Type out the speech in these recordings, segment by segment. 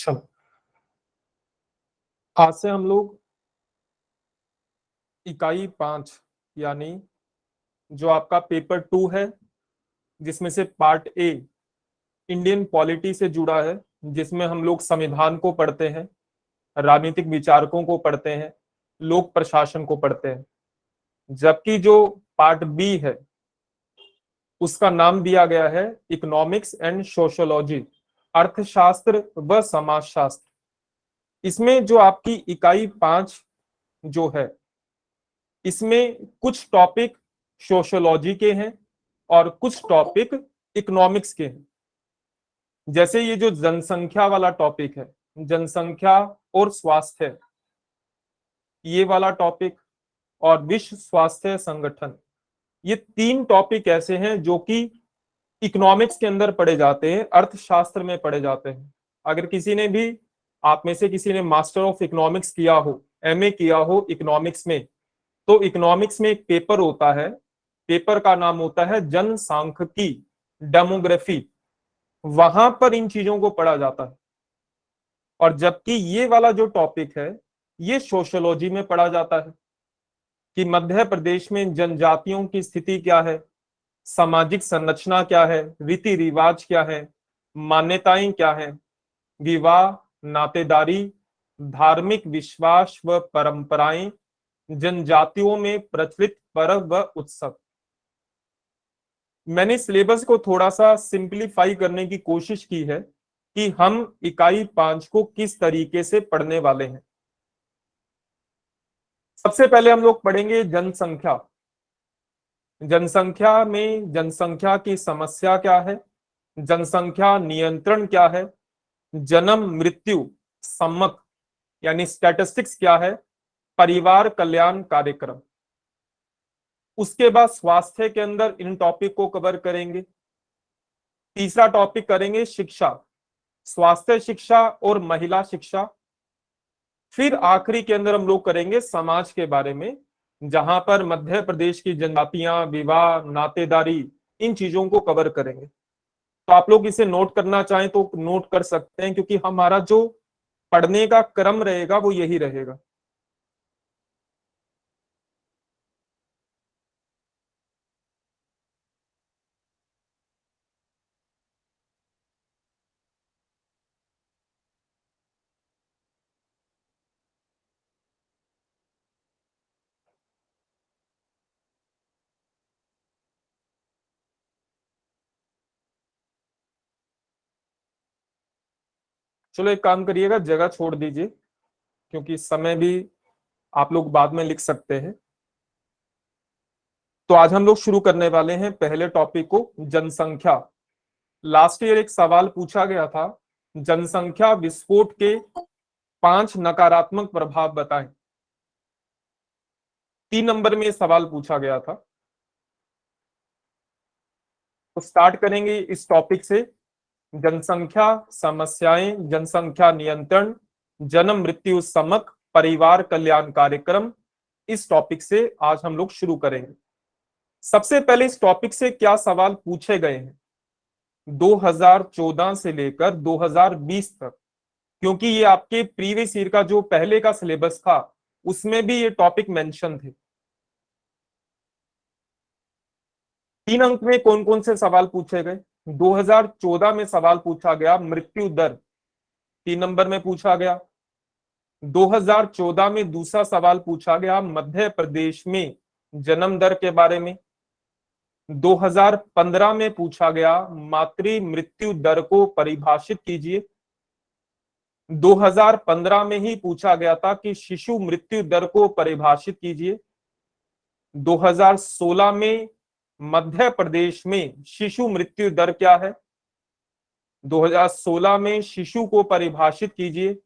चलो, आज से हम लोग इकाई 5 यानी जो आपका पेपर 2 है, जिसमें से पार्ट ए इंडियन पॉलिटी से जुड़ा है, जिसमें हम लोग संविधान को पढ़ते हैं, राजनीतिक विचारकों को पढ़ते हैं, लोक प्रशासन को पढ़ते हैं। जबकि जो पार्ट बी है उसका नाम दिया गया है इकोनॉमिक्स एंड सोशियोलॉजी, अर्थशास्त्र व समाजशास्त्र। इसमें जो आपकी इकाई 5 जो है, इसमें कुछ टॉपिक सोशियोलॉजी के हैं और कुछ टॉपिक इकोनॉमिक्स के हैं। जैसे ये जो जनसंख्या वाला टॉपिक है, जनसंख्या और स्वास्थ्य, ये वाला टॉपिक, और विश्व स्वास्थ्य संगठन, ये 3 टॉपिक ऐसे हैं जो कि इकोनॉमिक्स के अंदर पढ़े जाते हैं, अर्थशास्त्र में पढ़े जाते हैं। अगर किसी ने भी, आप में से किसी ने मास्टर ऑफ इकोनॉमिक्स किया हो, एमए किया हो इकोनॉमिक्स में, तो इकोनॉमिक्स में एक पेपर होता है, पेपर का नाम होता है जनसांख्यिकी, डेमोग्राफी। वहां पर इन चीजों को पढ़ा जाता है। और जबकि ये वाला जो टॉपिक है, ये सोशियोलॉजी में पढ़ा जाता है कि मध्य प्रदेश में जनजातियों की स्थिति क्या है, सामाजिक संरचना क्या है, रीति रिवाज क्या है, मान्यताएं क्या है, विवाह, नातेदारी, धार्मिक विश्वास व परंपराएं, जनजातियों में प्रचलित पर्व व उत्सव। मैंने सिलेबस को थोड़ा सा सिंपलीफाई करने की कोशिश की है कि हम इकाई 5 को किस तरीके से पढ़ने वाले हैं। सबसे पहले हम लोग पढ़ेंगे जनसंख्या। जनसंख्या में जनसंख्या की समस्या क्या है, जनसंख्या नियंत्रण क्या है, जन्म मृत्यु सम्मक यानी स्टैटिस्टिक्स क्या है, परिवार कल्याण कार्यक्रम। उसके बाद स्वास्थ्य के अंदर इन टॉपिक को कवर करेंगे। तीसरा टॉपिक करेंगे शिक्षा, स्वास्थ्य शिक्षा और महिला शिक्षा। फिर आखिरी के अंदर हम लोग करेंगे समाज के बारे में, जहां पर मध्य प्रदेश की जनजातियां, विवाह, नातेदारी, इन चीजों को कवर करेंगे। तो आप लोग इसे नोट करना चाहें तो नोट कर सकते हैं, क्योंकि हमारा जो पढ़ने का क्रम रहेगा वो यही रहेगा। चलो एक काम करिएगा, जगह छोड़ दीजिए, क्योंकि समय भी आप लोग बाद में लिख सकते हैं। तो आज हम लोग शुरू करने वाले हैं पहले टॉपिक को, जनसंख्या। लास्ट ईयर एक सवाल पूछा गया था, जनसंख्या विस्फोट के 5 नकारात्मक प्रभाव बताएं। 3 नंबर में सवाल पूछा गया था। तो स्टार्ट करेंगे इस टॉपिक से, जनसंख्या समस्याएं, जनसंख्या नियंत्रण, जन्म मृत्यु सम्मक, परिवार कल्याण कार्यक्रम। इस टॉपिक से आज हम लोग शुरू करेंगे। सबसे पहले इस टॉपिक से क्या सवाल पूछे गए हैं 2014 से लेकर 2020 तक, क्योंकि ये आपके प्रीवियस ईयर का जो पहले का सिलेबस था उसमें भी ये टॉपिक मेंशन थे। 3 अंक में कौन कौन से सवाल पूछे गए? 2014 में सवाल पूछा गया मृत्यु दर, 3 नंबर में पूछा गया। 2014 में दूसरा सवाल पूछा गया मध्य प्रदेश में जन्म दर के बारे में। 2015 में पूछा गया मातृ मृत्यु दर को परिभाषित कीजिए। 2015 में ही पूछा गया था कि शिशु मृत्यु दर को परिभाषित कीजिए। 2016 में मध्य प्रदेश में शिशु मृत्यु दर क्या है, 2016 में शिशु को परिभाषित कीजिए।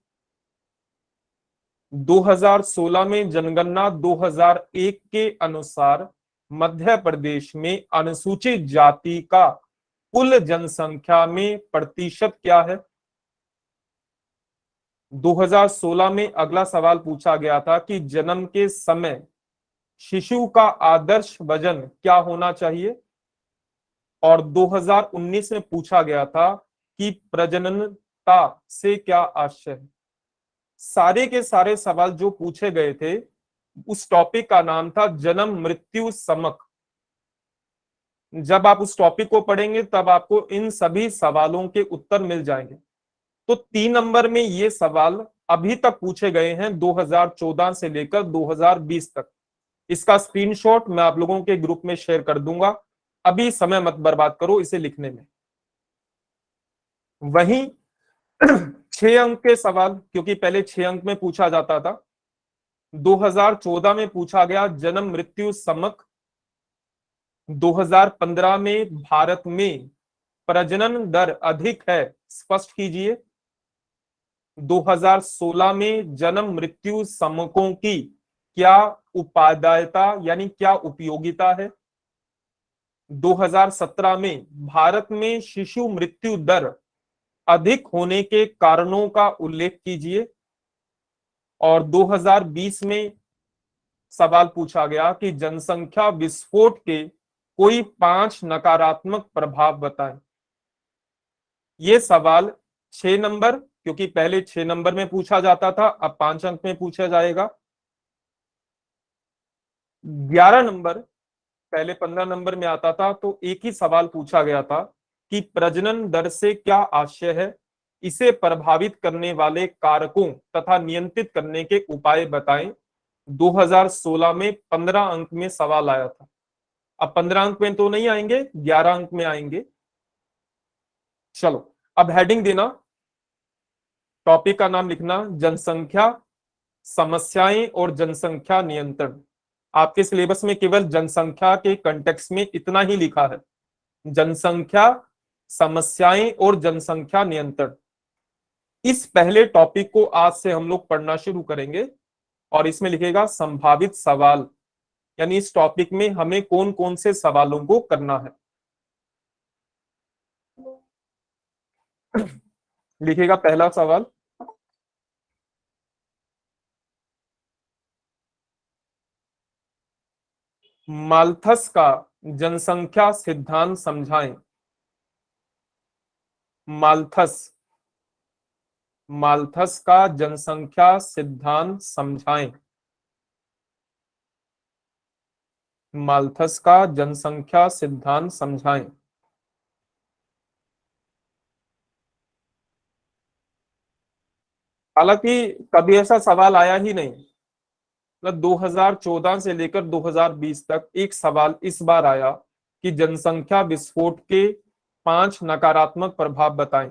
2016 में जनगणना 2001 के अनुसार मध्य प्रदेश में अनुसूचित जाति का कुल जनसंख्या में प्रतिशत क्या है। 2016 में अगला सवाल पूछा गया था कि जन्म के समय शिशु का आदर्श वजन क्या होना चाहिए। और 2019 में पूछा गया था कि प्रजनन से क्या आशय है। सारे के सारे सवाल जो पूछे गए थे उस टॉपिक का नाम था जन्म मृत्यु समक। जब आप उस टॉपिक को पढ़ेंगे तब आपको इन सभी सवालों के उत्तर मिल जाएंगे। तो 3 नंबर में ये सवाल अभी तक पूछे गए हैं 2014 से लेकर 2020 तक। इसका स्क्रीनशॉट मैं आप लोगों के ग्रुप में शेयर कर दूंगा। अभी समय मत बर्बाद करो इसे लिखने में। वहीं 6 अंक के सवाल, क्योंकि पहले 6 अंक में पूछा जाता था, 2014 में पूछा गया जन्म मृत्यु समक। 2015 में भारत में प्रजनन दर अधिक है, स्पष्ट कीजिए। 2016 में जन्म मृत्यु समकों की क्या उपादेयता यानी क्या उपयोगिता है। 2017 में भारत में शिशु मृत्यु दर अधिक होने के कारणों का उल्लेख कीजिए। और 2020 में सवाल पूछा गया कि जनसंख्या विस्फोट के कोई 5 नकारात्मक प्रभाव बताएं। ये सवाल 6 नंबर, क्योंकि पहले 6 नंबर में पूछा जाता था, अब 5 अंक में पूछा जाएगा। 11 नंबर, पहले 15 नंबर में आता था तो एक ही सवाल पूछा गया था कि प्रजनन दर से क्या आशय है, इसे प्रभावित करने वाले कारकों तथा नियंत्रित करने के उपाय बताएं। 2016 में 15 अंक में सवाल आया था। अब 15 अंक में तो नहीं आएंगे, 11 अंक में आएंगे। चलो अब हेडिंग देना, टॉपिक का नाम लिखना जनसंख्या समस्याएं और जनसंख्या नियंत्रण। आपके सिलेबस में केवल जनसंख्या के कंटेक्स्ट में इतना ही लिखा है, जनसंख्या समस्याएं और जनसंख्या नियंत्रण। इस पहले टॉपिक को आज से हम लोग पढ़ना शुरू करेंगे और इसमें लिखेगा संभावित सवाल, यानी इस टॉपिक में हमें कौन कौन से सवालों को करना है। लिखेगा पहला सवाल, माल्थस का जनसंख्या सिद्धांत समझाएं। माल्थस, माल्थस का जनसंख्या सिद्धांत समझाएं। माल्थस का जनसंख्या सिद्धांत समझाएं। हालांकि कभी ऐसा सवाल आया ही नहीं, मतलब 2014 से लेकर 2020 तक एक सवाल इस बार आया कि जनसंख्या विस्फोट के 5 नकारात्मक प्रभाव बताएं।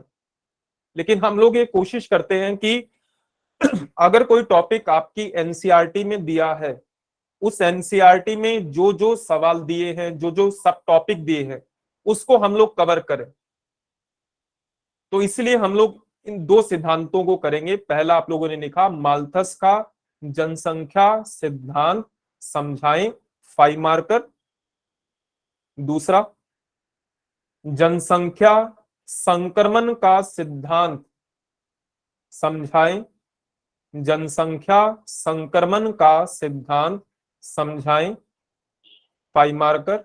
लेकिन हम लोग ये कोशिश करते हैं कि अगर कोई टॉपिक आपकी एनसीईआरटी में दिया है, उस एनसीईआरटी में जो जो सवाल दिए हैं, जो जो सब टॉपिक दिए हैं, उसको हम लोग कवर करें। तो इसलिए हम लोग इन दो सिद्धांतों को करेंगे। पहला आप लोगों ने लिखा माल्थस का जनसंख्या सिद्धांत समझाएं, 5 मार्कर। दूसरा, जनसंख्या संक्रमण का सिद्धांत समझाएं। जनसंख्या संक्रमण का सिद्धांत समझाएं, 5 मार्कर।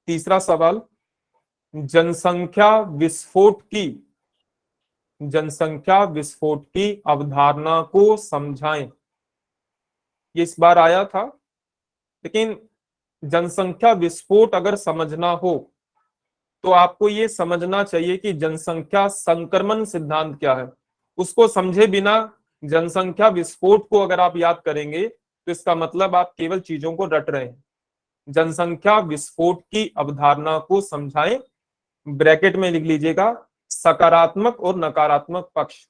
तीसरा सवाल, जनसंख्या विस्फोट की, जनसंख्या विस्फोट की अवधारणा को समझाएं। ये इस बार आया था, लेकिन जनसंख्या विस्फोट अगर समझना हो तो आपको ये समझना चाहिए कि जनसंख्या संक्रमण सिद्धांत क्या है। उसको समझे बिना जनसंख्या विस्फोट को अगर आप याद करेंगे तो इसका मतलब आप केवल चीजों को रट रहे हैं। जनसंख्या विस्फोट की अवधारणा को समझाएं, ब्रैकेट में लिख लीजिएगा सकारात्मक और नकारात्मक पक्ष,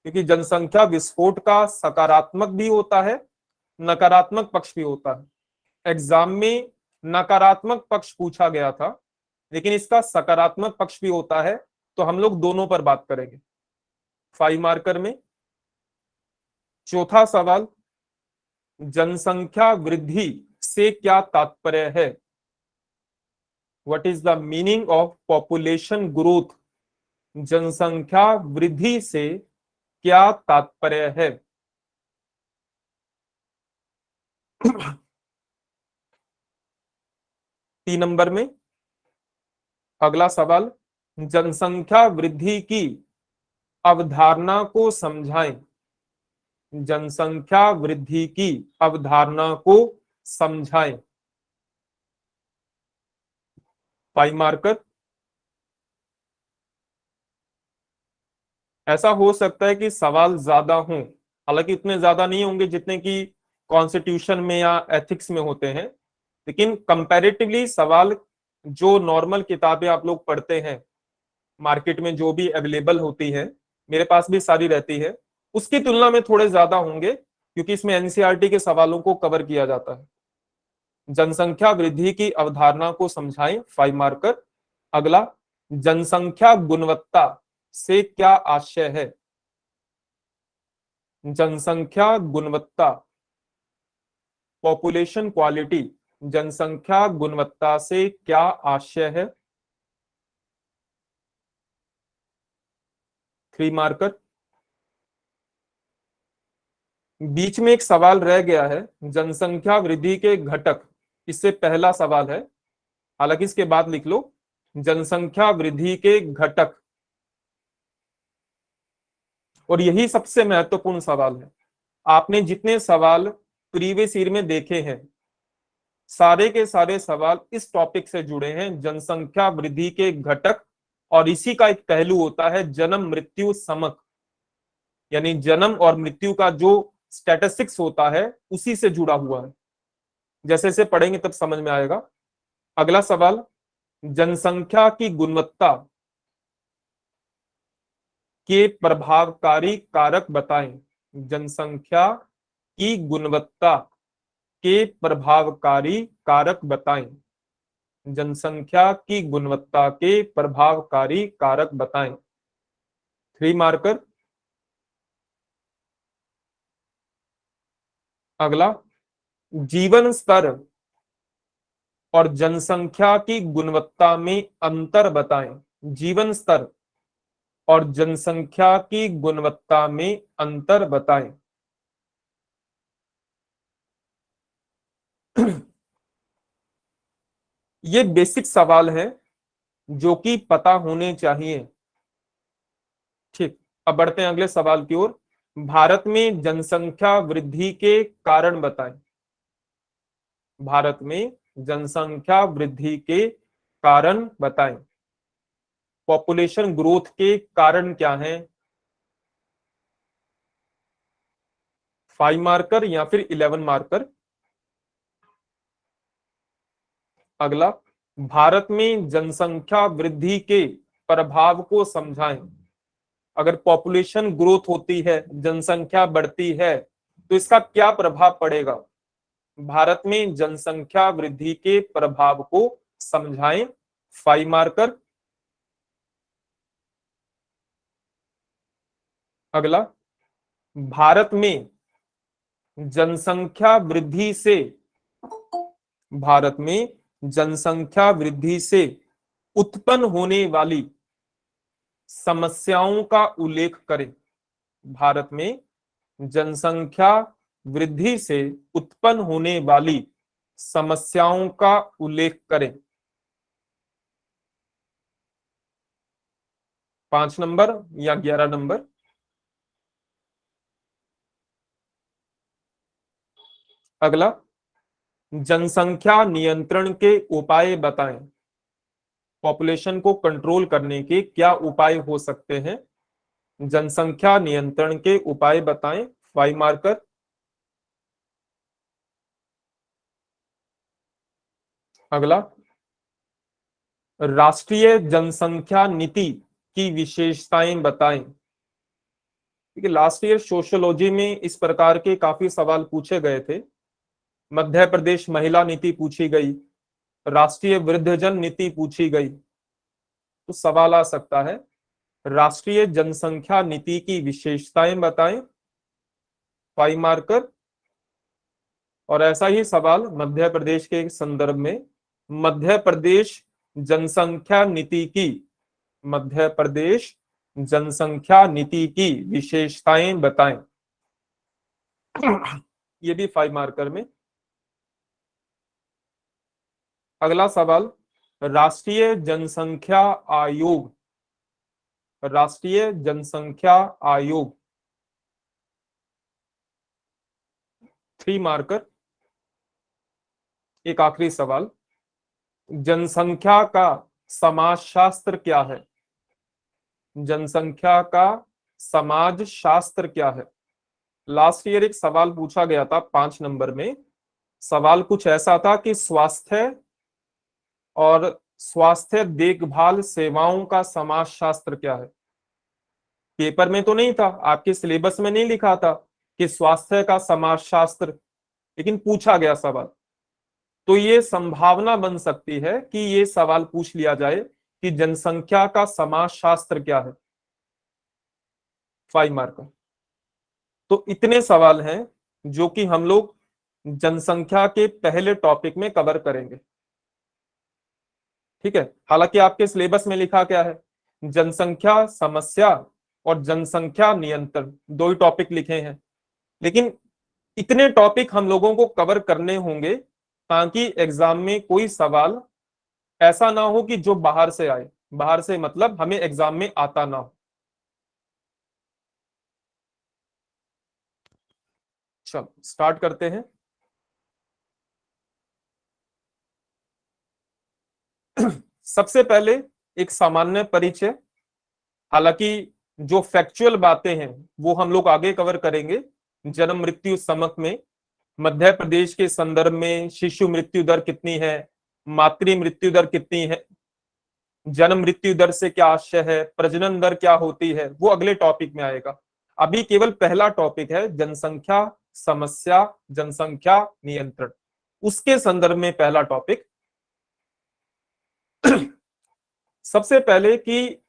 क्योंकि जनसंख्या विस्फोट का सकारात्मक भी होता है, नकारात्मक पक्ष भी होता है। एग्जाम में नकारात्मक पक्ष पूछा गया था, लेकिन इसका सकारात्मक पक्ष भी होता है, तो हम लोग दोनों पर बात करेंगे 5 मार्कर में। चौथा सवाल, जनसंख्या वृद्धि से क्या तात्पर्य है। What is the meaning of population growth. जनसंख्या वृद्धि से क्या तात्पर्य है। 3 नंबर में अगला सवाल, जनसंख्या वृद्धि की अवधारणा को समझाएं। जनसंख्या वृद्धि की अवधारणा को समझाएं। 5 मार्कर। ऐसा हो सकता है कि सवाल ज्यादा हों, हालांकि इतने ज्यादा नहीं होंगे जितने कि कॉन्स्टिट्यूशन में या एथिक्स में होते हैं, लेकिन कंपैरेटिवली सवाल जो नॉर्मल किताबें आप लोग पढ़ते हैं, मार्केट में जो भी अवेलेबल होती है, मेरे पास भी सारी रहती है, उसकी तुलना में थोड़े ज्यादा होंगे, क्योंकि इसमें एनसीईआरटी के सवालों को कवर किया जाता है। जनसंख्या वृद्धि की अवधारणा को समझाएं, 5 मार्कर। अगला, जनसंख्या गुणवत्ता से क्या आशय है। जनसंख्या गुणवत्ता, पॉपुलेशन क्वालिटी, जनसंख्या गुणवत्ता से क्या आशय है। 3 मार्कर। बीच में एक सवाल रह गया है, जनसंख्या वृद्धि के घटक, इससे पहला सवाल है, हालांकि इसके बाद लिख लो, जनसंख्या वृद्धि के घटक, और यही सबसे महत्वपूर्ण सवाल है। आपने जितने सवाल प्रीवियस ईयर में देखे हैं, सारे के सारे सवाल इस टॉपिक से जुड़े हैं, जनसंख्या वृद्धि के घटक, और इसी का एक पहलू होता है जन्म मृत्यु समक, यानी जन्म और मृत्यु का जो स्टैटिस्टिक्स होता है उसी से जुड़ा हुआ है। जैसे जैसे पढ़ेंगे तब समझ में आएगा। अगला सवाल, जनसंख्या की गुणवत्ता के प्रभावकारी कारक बताएं। जनसंख्या की गुणवत्ता के प्रभावकारी कारक बताएं। जनसंख्या की गुणवत्ता के प्रभावकारी कारक बताएं। 3 मार्कर। अगला, जीवन स्तर और जनसंख्या की गुणवत्ता में अंतर बताएं। जीवन स्तर और जनसंख्या की गुणवत्ता में अंतर बताएं। ये बेसिक सवाल है जो कि पता होने चाहिए। ठीक, अब बढ़ते हैं अगले सवाल की ओर। भारत में जनसंख्या वृद्धि के कारण बताएं। भारत में जनसंख्या वृद्धि के कारण बताएं। पॉपुलेशन ग्रोथ के कारण क्या है। 5 मार्कर या फिर 11 मार्कर। अगला, भारत में जनसंख्या वृद्धि के प्रभाव को समझाएं। अगर पॉपुलेशन ग्रोथ होती है, जनसंख्या बढ़ती है, तो इसका क्या प्रभाव पड़ेगा। भारत में जनसंख्या वृद्धि के प्रभाव को समझाएं। 5 मार्कर। अगला, भारत में जनसंख्या वृद्धि से, भारत में जनसंख्या वृद्धि से उत्पन्न होने वाली समस्याओं का उल्लेख करें। भारत में जनसंख्या वृद्धि से उत्पन्न होने वाली समस्याओं का उल्लेख करें। 5 नंबर या 11 नंबर। अगला, जनसंख्या नियंत्रण के उपाय बताएं। पॉपुलेशन को कंट्रोल करने के क्या उपाय हो सकते हैं। जनसंख्या नियंत्रण के उपाय बताएं। 5 मार्कर। अगला, राष्ट्रीय जनसंख्या नीति की विशेषताएं बताएं। ठीक है, लास्ट ईयर सोशियोलॉजी में इस प्रकार के काफी सवाल पूछे गए थे। मध्य प्रदेश महिला नीति पूछी गई, राष्ट्रीय वृद्धजन नीति पूछी गई, तो सवाल आ सकता है राष्ट्रीय जनसंख्या नीति की विशेषताएं बताएं। 5 मार्कर। और ऐसा ही सवाल मध्य प्रदेश के संदर्भ में, मध्य प्रदेश जनसंख्या नीति की, मध्य प्रदेश जनसंख्या नीति की विशेषताएं बताएं। ये भी 5 मार्कर में। अगला सवाल, राष्ट्रीय जनसंख्या आयोग, राष्ट्रीय जनसंख्या आयोग। 3 मार्कर। एक आखिरी सवाल, जनसंख्या का समाजशास्त्र क्या है? जनसंख्या का समाज शास्त्र क्या है? लास्ट ईयर एक सवाल पूछा गया था 5 नंबर में। सवाल कुछ ऐसा था कि स्वास्थ्य और स्वास्थ्य देखभाल सेवाओं का समाजशास्त्र क्या है। पेपर में तो नहीं था, आपके सिलेबस में नहीं लिखा था कि स्वास्थ्य का समाजशास्त्र, लेकिन पूछा गया सवाल। तो ये संभावना बन सकती है कि ये सवाल पूछ लिया जाए कि जनसंख्या का समाजशास्त्र क्या है। 5 मार्क। तो इतने सवाल हैं जो कि हम लोग जनसंख्या के पहले टॉपिक में कवर करेंगे। ठीक है, हालांकि आपके सिलेबस में लिखा क्या है, जनसंख्या समस्या और जनसंख्या नियंत्रण, 2 ही टॉपिक लिखे हैं, लेकिन इतने टॉपिक हम लोगों को कवर करने होंगे ताकि एग्जाम में कोई सवाल ऐसा ना हो कि जो बाहर से आए, बाहर से मतलब हमें एग्जाम में आता ना हो। चलो स्टार्ट करते हैं। सबसे पहले एक सामान्य परिचय, हालांकि जो फैक्चुअल बातें हैं वो हम लोग आगे कवर करेंगे। जन्म मृत्यु समक में मध्य प्रदेश के संदर्भ में शिशु मृत्यु दर कितनी है, मातृ मृत्यु दर कितनी है, जन्म मृत्यु दर से क्या आशय है, प्रजनन दर क्या होती है, वो अगले टॉपिक में आएगा। अभी केवल पहला टॉपिक है जनसंख्या समस्या जनसंख्या नियंत्रण, उसके संदर्भ में पहला टॉपिक। सबसे पहले कि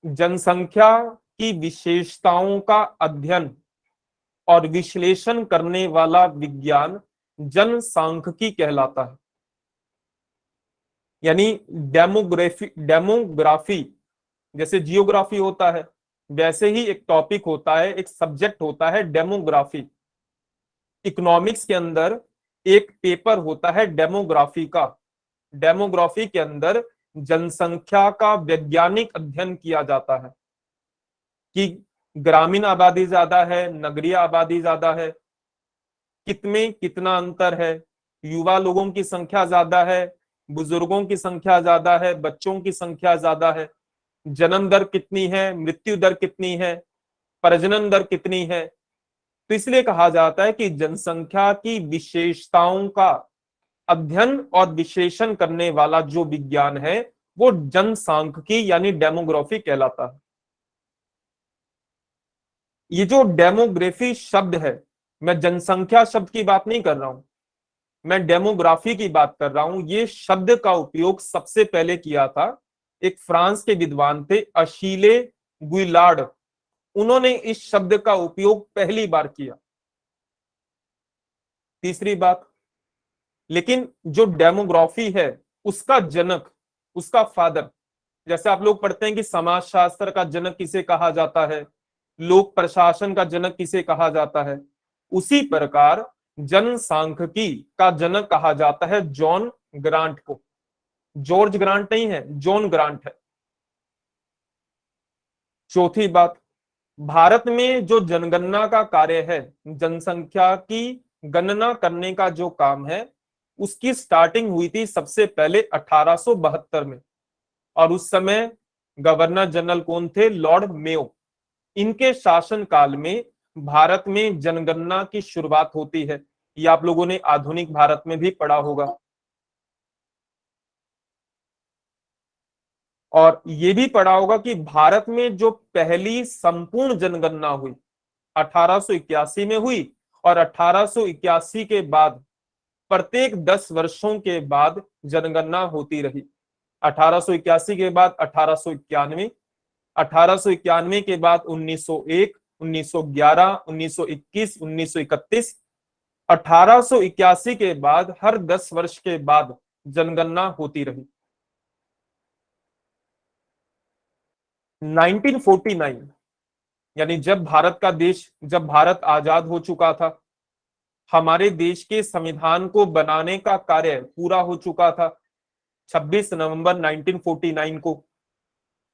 जनसंख्या की विशेषताओं का अध्ययन और विश्लेषण करने वाला विज्ञान जनसांख्यिकी कहलाता है। यानी डेमोग्राफी जैसे जियोग्राफी होता है, वैसे ही एक टॉपिक होता है, एक सब्जेक्ट होता है डेमोग्राफी। इकोनॉमिक्स के अंदर एक पेपर होता है डेमोग्राफी का। डेमोग्राफी के अंदर जनसंख्या का वैज्ञानिक अध्ययन किया जाता है कि ग्रामीण आबादी ज्यादा है, नगरीय आबादी ज्यादा है, कितने कितना अंतर है, युवा लोगों की संख्या ज्यादा है, बुजुर्गों की संख्या ज्यादा है, बच्चों की संख्या ज्यादा है, जन्म दर कितनी है, मृत्यु दर कितनी है, प्रजनन दर कितनी है। तो इसलिए कहा जाता है कि जनसंख्या की विशेषताओं का अध्ययन और विश्लेषण करने वाला जो विज्ञान है वो जनसांख्यिकी यानी डेमोग्राफी कहलाता है। ये जो डेमोग्राफी शब्द है, मैं जनसंख्या शब्द की बात नहीं कर रहा हूं, मैं डेमोग्राफी की बात कर रहा हूं। ये शब्द का उपयोग सबसे पहले किया था एक फ्रांस के विद्वान थे अशीले गुइलार्ड, उन्होंने इस शब्द का उपयोग पहली बार किया। तीसरी बात, लेकिन जो डेमोग्राफी है उसका जनक, उसका फादर, जैसे आप लोग पढ़ते हैं कि समाजशास्त्र का जनक किसे कहा जाता है, लोक प्रशासन का जनक किसे कहा जाता है, उसी प्रकार जनसांख्यिकी का जनक कहा जाता है जॉन ग्रांट को। जॉर्ज ग्रांट नहीं है, जॉन ग्रांट है। चौथी बात, भारत में जो जनगणना का कार्य है, जनसंख्या की गणना करने का जो काम है, उसकी स्टार्टिंग हुई थी सबसे पहले 1872 में, और उस समय गवर्नर जनरल कौन थे, लॉर्ड मेयो। इनके शासन काल में भारत में जनगणना की शुरुआत होती है। ये आप लोगों ने आधुनिक भारत में भी पढ़ा होगा। और ये भी पढ़ा होगा कि भारत में जो पहली संपूर्ण जनगणना हुई 1881 में हुई, और 1881 के बाद प्रत्येक 10 वर्षों के बाद जनगणना होती रही। 1881 के बाद 1891, 1891 के बाद 1901, 1911, 1921, 1931, 1881 के बाद हर 10 वर्ष के बाद जनगणना होती रही। 1949 यानी जब भारत आजाद हो चुका था, हमारे देश के संविधान को बनाने का कार्य पूरा हो चुका था, 26 नवंबर 1949 को।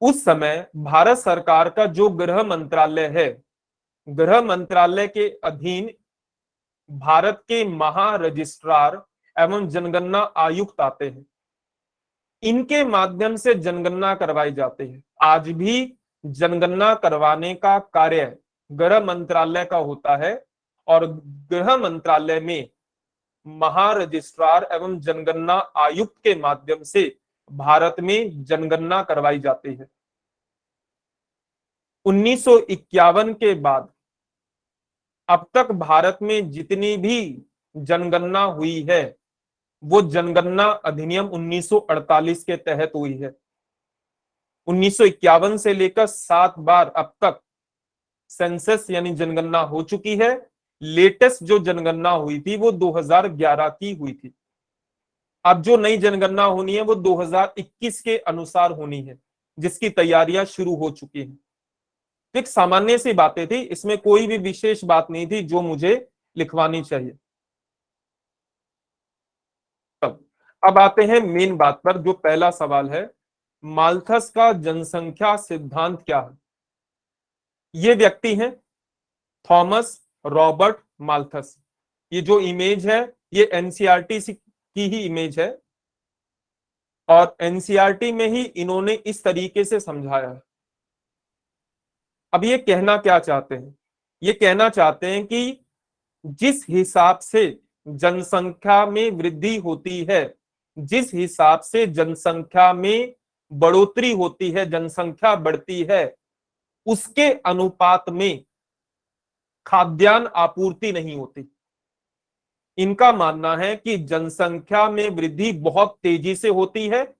उस समय भारत सरकार का जो गृह मंत्रालय है, गृह मंत्रालय के अधीन भारत के महारजिस्ट्रार एवं जनगणना आयुक्त आते हैं। इनके माध्यम से जनगणना करवाई जाती है। आज भी जनगणना करवाने का कार्य गृह मंत्रालय का होता है और गृह मंत्रालय में महारजिस्ट्रार एवं जनगणना आयुक्त के माध्यम से भारत में जनगणना करवाई जाती है। 1951 के बाद अब तक भारत में जितनी भी जनगणना हुई है वो जनगणना अधिनियम 1948 के तहत हुई है। 1951 से लेकर 7 बार अब तक सेंसस यानी जनगणना हो चुकी है। लेटेस्ट जो जनगणना हुई थी वो 2011 की हुई थी। अब जो नई जनगणना होनी है वो 2021 के अनुसार होनी है, जिसकी तैयारियां शुरू हो चुकी हैं। एक सामान्य सी बातें थी, इसमें कोई भी विशेष बात नहीं थी जो मुझे लिखवानी चाहिए। अब आते हैं मेन बात पर, जो पहला सवाल है, माल्थस का जनसंख्या सिद्धांत क्या है। ये व्यक्ति हैं थॉमस रॉबर्ट माल्थस। ये जो इमेज है ये एनसीईआरटी की ही इमेज है और एनसीईआरटी में ही इन्होंने इस तरीके से समझाया है। अब ये कहना क्या चाहते हैं, ये कहना चाहते हैं कि जिस हिसाब से जनसंख्या में वृद्धि होती है, जिस हिसाब से जनसंख्या में बढ़ोतरी होती है, जनसंख्या बढ़ती है, उसके अनुपात में खाद्यान्न आपूर्ति नहीं होती। इनका मानना है कि जनसंख्या में वृद्धि बहुत तेजी से होती है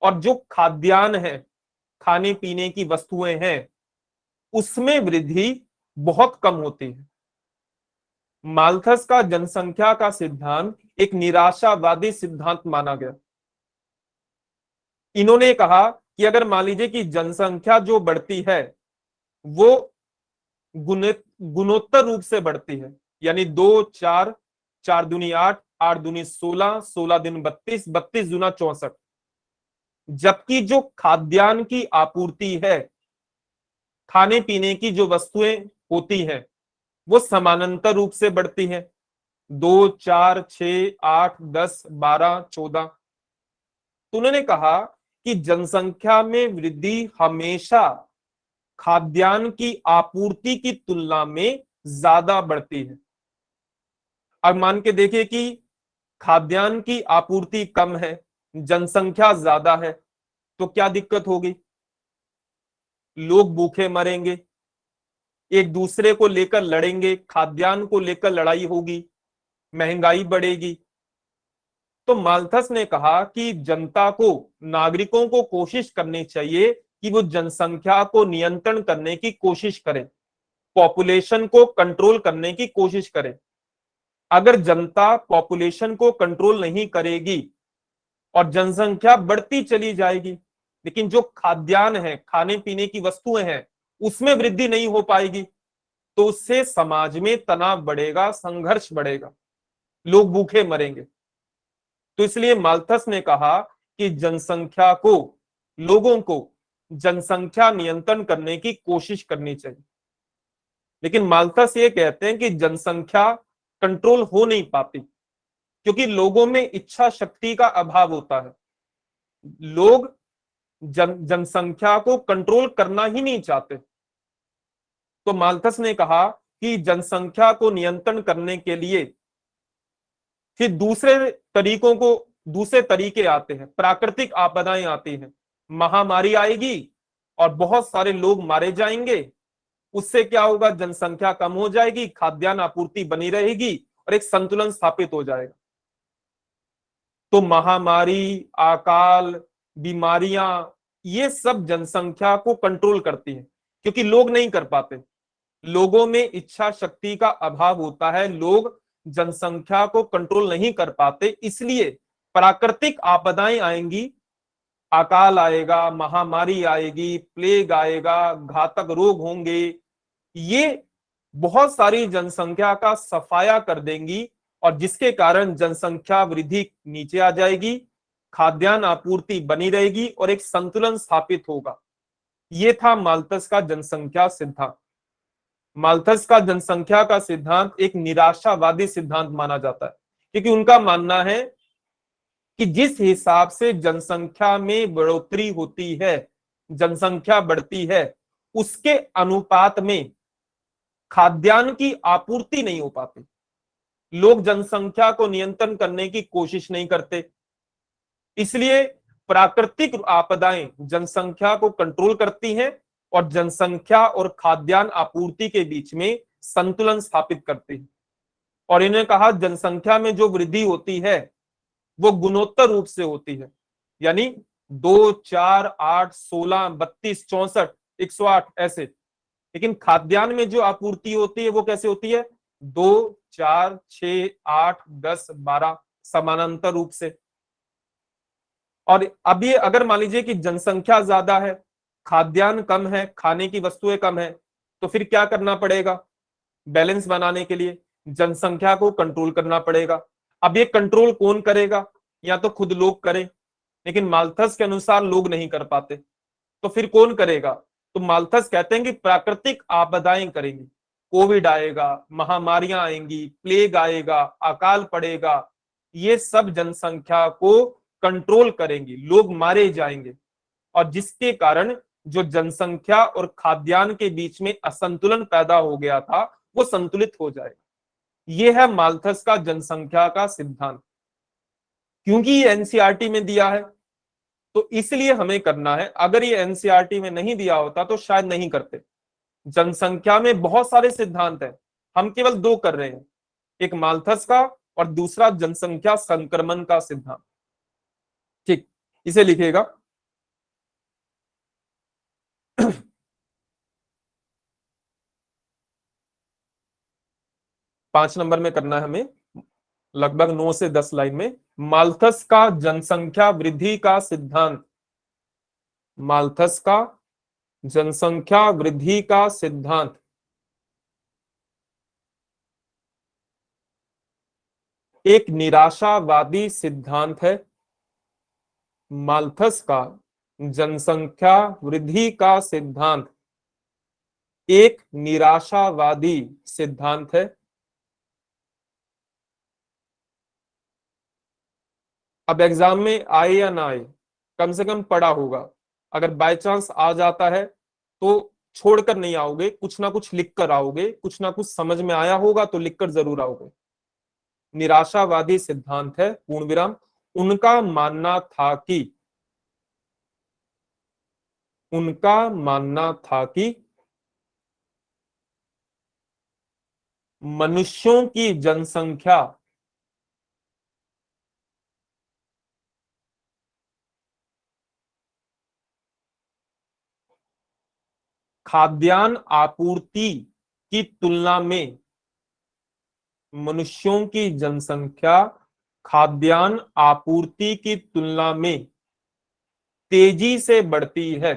और जो खाद्यान्न है, खाने पीने की वस्तुएं हैं, उसमें वृद्धि बहुत कम होती है। माल्थस का जनसंख्या का सिद्धांत एक निराशावादी सिद्धांत माना गया। इन्होंने कहा कि अगर मान लीजिए कि जनसंख्या जो बढ़ती है वो गुणोत्तर रूप से बढ़ती है, यानी 2 4 4 दूनी 8 8 दूनी 16 16 दिन 32 32 दूना 64, जबकि जो खाद्यान्न की आपूर्ति है, खाने पीने की जो वस्तुएं होती हैं, वो समानांतर रूप से बढ़ती है। 2 4 6 8 10 12 14। तो उन्होंने कहा कि जनसंख्या में वृद्धि हमेशा खाद्यान्न की आपूर्ति की तुलना में ज्यादा बढ़ती है। अब मान के देखिए कि खाद्यान्न की आपूर्ति कम है, जनसंख्या ज्यादा है, तो क्या दिक्कत होगी? लोग भूखे मरेंगे, एक दूसरे को लेकर लड़ेंगे, खाद्यान्न को लेकर लड़ाई होगी, महंगाई बढ़ेगी। तो माल्थस ने कहा कि जनता को, नागरिकों को कोशिश करनी चाहिए कि वो जनसंख्या को नियंत्रण करने की कोशिश करें, पॉपुलेशन को कंट्रोल करने की कोशिश करें। अगर जनता पॉपुलेशन को कंट्रोल नहीं करेगी और जनसंख्या बढ़ती चली जाएगी, लेकिन जो खाद्यान्न है, खाने पीने की वस्तुएं हैं, उसमें वृद्धि नहीं हो पाएगी, तो उससे समाज में तनाव बढ़ेगा, संघर्ष बढ़ेगा, लोग भूखे मरेंगे। तो इसलिए माल्थस ने कहा कि जनसंख्या को, लोगों को जनसंख्या नियंत्रण करने की कोशिश करनी चाहिए। लेकिन माल्थस ये कहते हैं कि जनसंख्या कंट्रोल हो नहीं पाती, क्योंकि लोगों में इच्छा शक्ति का अभाव होता है। लोग जनसंख्या को कंट्रोल करना ही नहीं चाहते। तो माल्थस ने कहा कि जनसंख्या को नियंत्रण करने के लिए फिर दूसरे तरीके आते हैं, प्राकृतिक आपदाएं आती हैं, महामारी आएगी और बहुत सारे लोग मारे जाएंगे। उससे क्या होगा? जनसंख्या कम हो जाएगी, खाद्यान्न आपूर्ति बनी रहेगी और एक संतुलन स्थापित हो जाएगा। तो महामारी, अकाल, बीमारियां, ये सब जनसंख्या को कंट्रोल करती है, क्योंकि लोग नहीं कर पाते, लोगों में इच्छा शक्ति का अभाव होता है, लोग जनसंख्या को कंट्रोल नहीं कर पाते। इसलिए प्राकृतिक आपदाएं आएंगी, अकाल आएगा, महामारी आएगी, प्लेग आएगा, घातक रोग होंगे, ये बहुत सारी जनसंख्या का सफाया कर देंगी और जिसके कारण जनसंख्या वृद्धि नीचे आ जाएगी खाद्यान्न आपूर्ति बनी रहेगी और एक संतुलन स्थापित होगा। ये था माल्थस का जनसंख्या सिद्धांत। माल्थस का जनसंख्या का सिद्धांत एक निराशावादी सिद्धांत माना जाता है, क्योंकि उनका मानना है कि जिस हिसाब से जनसंख्या में बढ़ोतरी होती है, जनसंख्या बढ़ती है, उसके अनुपात में खाद्यान्न की आपूर्ति नहीं हो पाती। लोग जनसंख्या को नियंत्रण करने की कोशिश नहीं करते, इसलिए प्राकृतिक आपदाएं जनसंख्या को कंट्रोल करती हैं और जनसंख्या और खाद्यान्न आपूर्ति के बीच में संतुलन स्थापित करती है। और इन्हें कहा जनसंख्या में जो वृद्धि होती है वो गुणोत्तर रूप से होती है, यानी 2, 4, 8, 16, 32, 64, 108 ऐसे। लेकिन खाद्यान्न में जो आपूर्ति होती है वो कैसे होती है? 2, 4, 6, 8, 10, 12 समानांतर रूप से। और अब ये अगर मान लीजिए कि जनसंख्या ज्यादा है, खाद्यान्न कम है, खाने की वस्तुएं कम है, तो फिर क्या करना पड़ेगा? बैलेंस बनाने के लिए जनसंख्या को कंट्रोल करना पड़ेगा। अब ये कंट्रोल कौन करेगा? या तो खुद लोग करें, लेकिन माल्थस के अनुसार लोग नहीं कर पाते, तो फिर कौन करेगा? तो माल्थस कहते हैं कि प्राकृतिक आपदाएं करेंगी। कोविड आएगा, महामारियां आएंगी, प्लेग आएगा, अकाल पड़ेगा, ये सब जनसंख्या को कंट्रोल करेंगी, लोग मारे जाएंगे, और जिसके कारण जो जनसंख्या और खाद्यान्न के बीच में असंतुलन पैदा हो गया था वो संतुलित हो जाएगा। ये है माल्थस का जनसंख्या का सिद्धांत। क्योंकि ये एनसीईआरटी में दिया है तो इसलिए हमें करना है, अगर ये एनसीईआरटी में नहीं दिया होता तो शायद नहीं करते। जनसंख्या में बहुत सारे सिद्धांत हैं, हम केवल 2 कर रहे हैं, एक माल्थस का और दूसरा जनसंख्या संक्रमण का सिद्धांत। ठीक, इसे लिखिएगा। 5 नंबर में करना है हमें, लगभग 9 से 10 लाइन में। माल्थस का जनसंख्या वृद्धि का सिद्धांत। माल्थस का जनसंख्या वृद्धि का सिद्धांत एक निराशावादी सिद्धांत है। माल्थस का जनसंख्या वृद्धि का सिद्धांत एक निराशावादी सिद्धांत है। अब एग्जाम में आए या ना आए, कम से कम पढ़ा होगा। अगर बाय चांस आ जाता है तो छोड़कर नहीं आओगे, कुछ ना कुछ लिख कर आओगे, कुछ ना कुछ समझ में आया होगा तो लिखकर जरूर आओगे। निराशावादी सिद्धांत है, पूर्ण विराम। उनका मानना था कि मनुष्यों की जनसंख्या खाद्यान्न आपूर्ति की तुलना में, मनुष्यों की जनसंख्या खाद्यान्न आपूर्ति की तुलना में तेजी से बढ़ती है।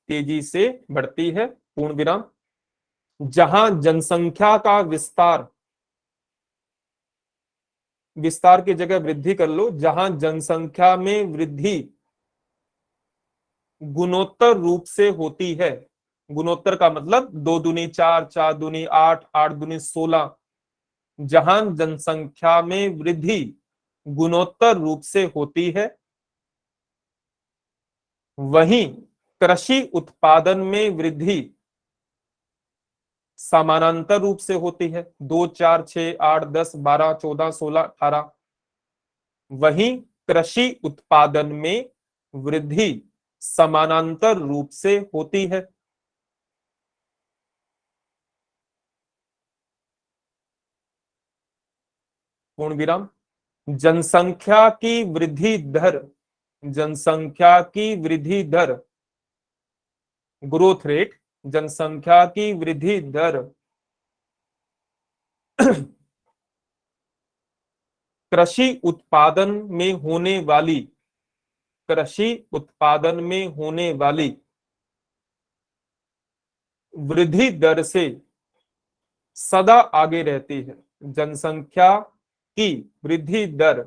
तेजी से बढ़ती है, पूर्ण विराम। जहां जनसंख्या का विस्तार, विस्तार की जगह वृद्धि कर लो, जहां जनसंख्या में वृद्धि गुणोत्तर रूप से होती है। गुणोत्तर का मतलब 2 दूनी 4, 4 दूनी 8, 8 दूनी 16। जहां जनसंख्या में वृद्धि गुणोत्तर रूप से होती है, वहीं कृषि उत्पादन में वृद्धि समानांतर रूप से होती है। 2, 4, 6, 8, 10, 12, 14, 16, 18। वहीं कृषि उत्पादन में वृद्धि समानांतर रूप से होती है। पूर्ण विराम। जनसंख्या की वृद्धि दर, जनसंख्या की वृद्धि दर, ग्रोथ रेट, जनसंख्या की वृद्धि दर कृषि उत्पादन में होने वाली, कृषि उत्पादन में होने वाली वृद्धि दर से सदा आगे रहती है। जनसंख्या की वृद्धि दर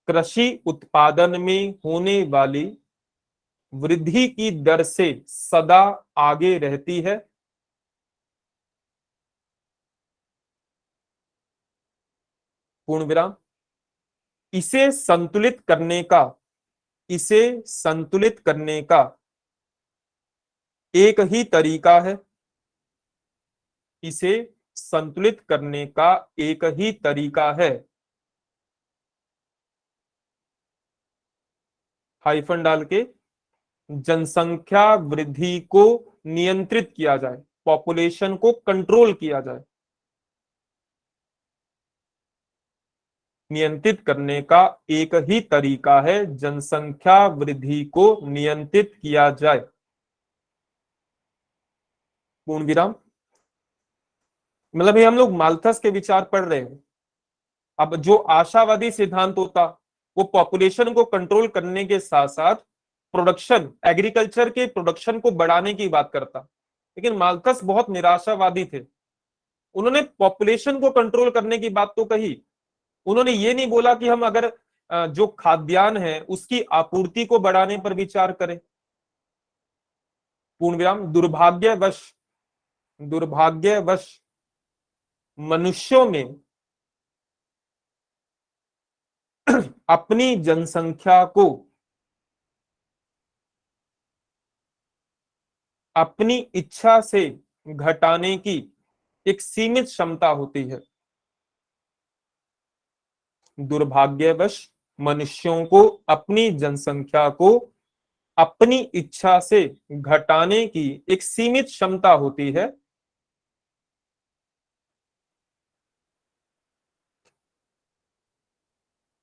कृषि उत्पादन में होने वाली वृद्धि की दर से सदा आगे रहती है। पूर्ण विराम। इसे संतुलित करने का इसे संतुलित करने का एक ही तरीका है। इसे संतुलित करने का एक ही तरीका है। हाइफन डाल के, जनसंख्या वृद्धि को नियंत्रित किया जाए, पॉपुलेशन को कंट्रोल किया जाए। नियंत्रित करने का एक ही तरीका है, जनसंख्या वृद्धि को नियंत्रित किया जाए। पूर्ण विराम। मतलब ये हम लोग माल्थस के विचार पढ़ रहे हैं। अब जो आशावादी सिद्धांत होता, वो पॉपुलेशन को कंट्रोल करने के साथ साथ प्रोडक्शन, एग्रीकल्चर के प्रोडक्शन को बढ़ाने की बात करता। लेकिन माल्थस बहुत निराशावादी थे। उन्होंने पॉपुलेशन को कंट्रोल करने की बात तो कही, उन्होंने ये नहीं बोला कि हम अगर जो खाद्यान्न है उसकी आपूर्ति को बढ़ाने पर विचार करें। पूर्ण विराम। दुर्भाग्यवश मनुष्यों में अपनी जनसंख्या को अपनी इच्छा से घटाने की एक सीमित क्षमता होती है। दुर्भाग्यवश मनुष्यों को अपनी जनसंख्या को अपनी इच्छा से घटाने की एक सीमित क्षमता होती है।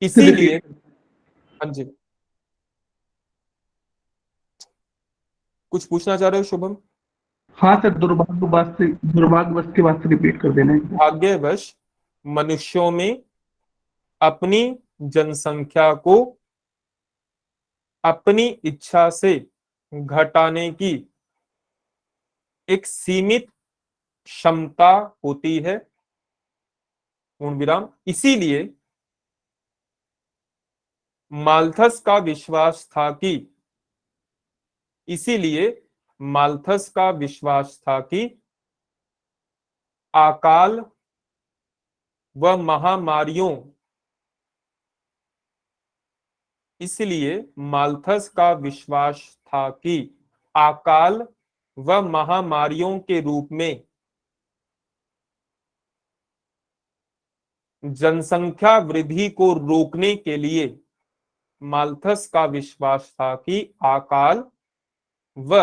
इसीलिए, रिपीट। हाँ जी, कुछ पूछना चाह रहे हो शुभम? हाँ सर, दुर्भाग्यवश के बाद से रिपीट कर देना है। भाग्यवश मनुष्यों में अपनी जनसंख्या को अपनी इच्छा से घटाने की एक सीमित क्षमता होती है। पूर्ण विराम। इसीलिए माल्थस का विश्वास था कि इसीलिए माल्थस का विश्वास था कि अकाल व महामारियों इसलिए माल्थस का विश्वास था कि अकाल व महामारियों के रूप में जनसंख्या वृद्धि को रोकने के लिए माल्थस का विश्वास था कि अकाल व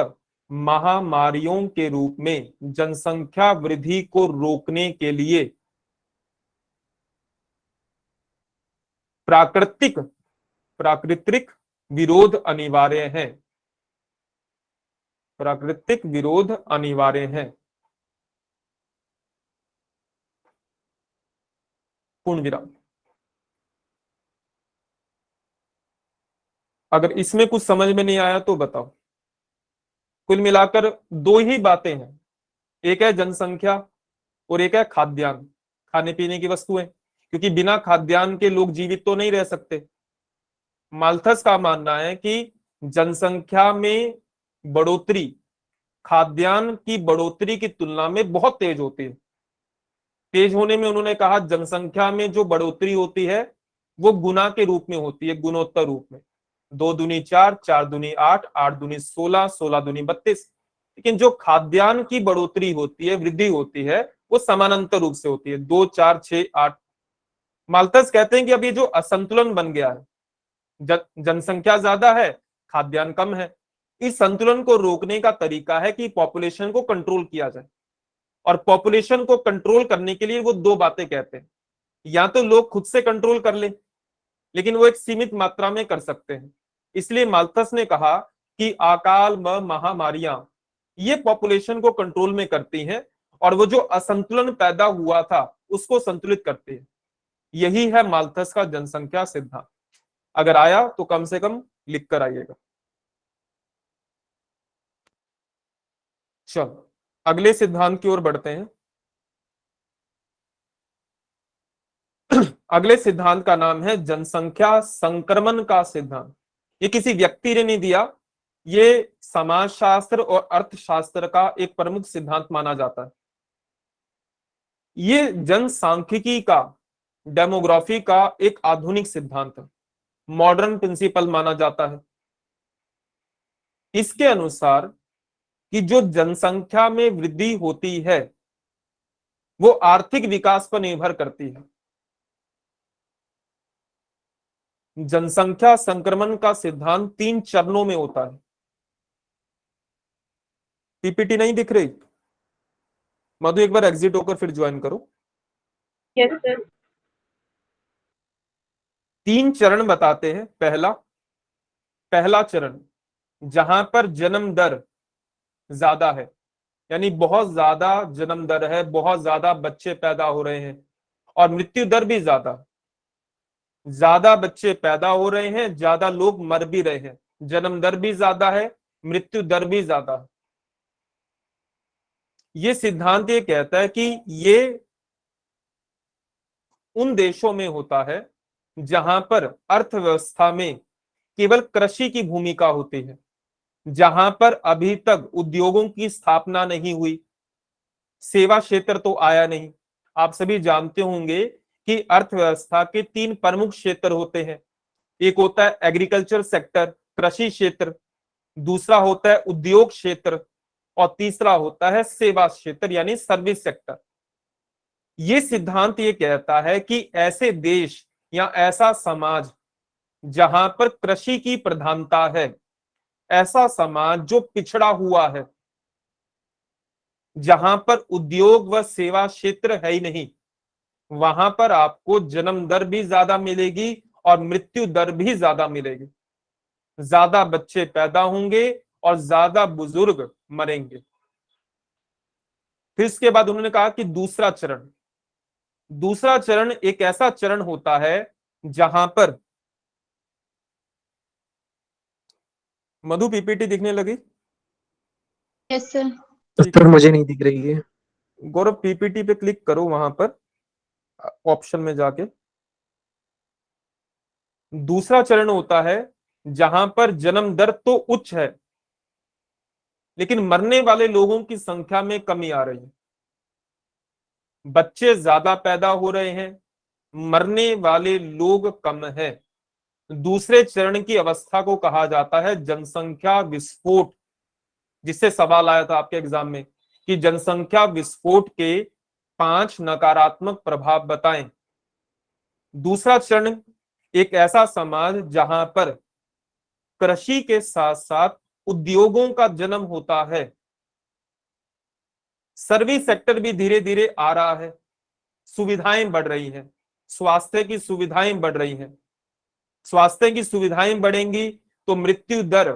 महामारियों के रूप में जनसंख्या वृद्धि को रोकने के लिए प्राकृतिक प्राकृतिक विरोध अनिवार्य है। प्राकृतिक विरोध अनिवार्य है। पूर्ण विराम। अगर इसमें कुछ समझ में नहीं आया तो बताओ। कुल मिलाकर दो ही बातें हैं, एक है जनसंख्या और एक है खाद्यान्न, खाने पीने की वस्तुएं, क्योंकि बिना खाद्यान्न के लोग जीवित तो नहीं रह सकते। माल्थस का मानना है कि जनसंख्या में बढ़ोतरी खाद्यान्न की बढ़ोतरी की तुलना में बहुत तेज होती है। तेज होने में उन्होंने कहा जनसंख्या में जो बढ़ोतरी होती है वो गुना के रूप में होती है, गुणोत्तर रूप में। 2 दूनी 4, 4 दूनी 8, 8 दूनी 16, 16 दूनी 32। लेकिन जो खाद्यान्न की बढ़ोतरी होती है, वृद्धि होती है, वो समानांतर रूप से होती है, 2, 4, 6, 8। माल्थस कहते हैं कि अब ये जो असंतुलन बन गया है, जनसंख्या ज्यादा है, खाद्यान्न कम है, इस संतुलन को रोकने का तरीका है कि पॉपुलेशन को कंट्रोल किया जाए। और पॉपुलेशन को कंट्रोल करने के लिए वो दो बातें कहते हैं, या तो लोग खुद से कंट्रोल कर ले, लेकिन वो एक सीमित मात्रा में कर सकते हैं। इसलिए माल्थस ने कहा कि अकाल व महामारियां ये पॉपुलेशन को कंट्रोल में करती हैं और वो जो असंतुलन पैदा हुआ था उसको संतुलित करती है। यही है माल्थस का जनसंख्या सिद्धांत। अगर आया तो कम से कम लिख कर आइएगा। चलो अगले सिद्धांत की ओर बढ़ते हैं। अगले सिद्धांत का नाम है जनसंख्या संक्रमण का सिद्धांत। ये किसी व्यक्ति ने नहीं दिया, ये समाजशास्त्र और अर्थशास्त्र का एक प्रमुख सिद्धांत माना जाता है। ये जनसांख्यिकी का, डेमोग्राफी का एक आधुनिक सिद्धांत है, मॉडर्न प्रिंसिपल माना जाता है। इसके अनुसार कि जो जनसंख्या में वृद्धि होती है वो आर्थिक विकास पर निर्भर करती है। जनसंख्या संक्रमण का सिद्धांत 3 चरणों में होता है। पीपीटी नहीं दिख रही? मधु एक बार एग्जिट होकर फिर ज्वाइन करो। Yes sir. 3 चरण बताते हैं। पहला चरण जहां पर जन्म दर ज्यादा है, यानी बहुत ज्यादा जन्म दर है, बहुत ज्यादा बच्चे पैदा हो रहे हैं और मृत्यु दर भी ज्यादा बच्चे पैदा हो रहे हैं, ज्यादा लोग मर भी रहे हैं, जन्म दर भी ज्यादा है, मृत्यु दर भी ज्यादा है। ये सिद्धांत ये कहता है कि ये उन देशों में होता है जहां पर अर्थव्यवस्था में केवल कृषि की भूमिका होती है, जहां पर अभी तक उद्योगों की स्थापना नहीं हुई, सेवा क्षेत्र तो आया नहीं। आप सभी जानते होंगे कि अर्थव्यवस्था के 3 प्रमुख क्षेत्र होते हैं। एक होता है एग्रीकल्चर सेक्टर, कृषि क्षेत्र, दूसरा होता है उद्योग क्षेत्र और तीसरा होता है सेवा क्षेत्र यानी सर्विस सेक्टर। ये सिद्धांत ये कहता है कि ऐसे देश या ऐसा समाज जहां पर कृषि की प्रधानता है, ऐसा समाज जो पिछड़ा हुआ है, जहां पर उद्योग व सेवा क्षेत्र है ही नहीं, वहां पर आपको जन्म दर भी ज्यादा मिलेगी और मृत्यु दर भी ज्यादा मिलेगी। ज्यादा बच्चे पैदा होंगे और ज्यादा बुजुर्ग मरेंगे। फिर इसके बाद उन्होंने कहा कि दूसरा चरण एक ऐसा चरण होता है जहां पर, मधु पीपीटी दिखने लगी? Yes sir. ठीक सर है। मुझे नहीं दिख रही है। गौरव पीपीटी पे क्लिक करो, वहां पर ऑप्शन में जाके। दूसरा चरण होता है जहां पर जन्म दर तो उच्च है लेकिन मरने वाले लोगों की संख्या में कमी आ रही है। बच्चे ज्यादा पैदा हो रहे हैं, मरने वाले लोग कम है। दूसरे चरण की अवस्था को कहा जाता है जनसंख्या विस्फोट, जिससे सवाल आया था आपके एग्जाम में कि जनसंख्या विस्फोट के 5 नकारात्मक प्रभाव बताएं। दूसरा चरण एक ऐसा समाज जहां पर कृषि के साथ साथ उद्योगों का जन्म होता है, सर्विस सेक्टर भी धीरे धीरे आ रहा है, सुविधाएं बढ़ रही हैं, स्वास्थ्य की सुविधाएं बढ़ रही हैं। स्वास्थ्य की सुविधाएं बढ़ेंगी तो मृत्यु दर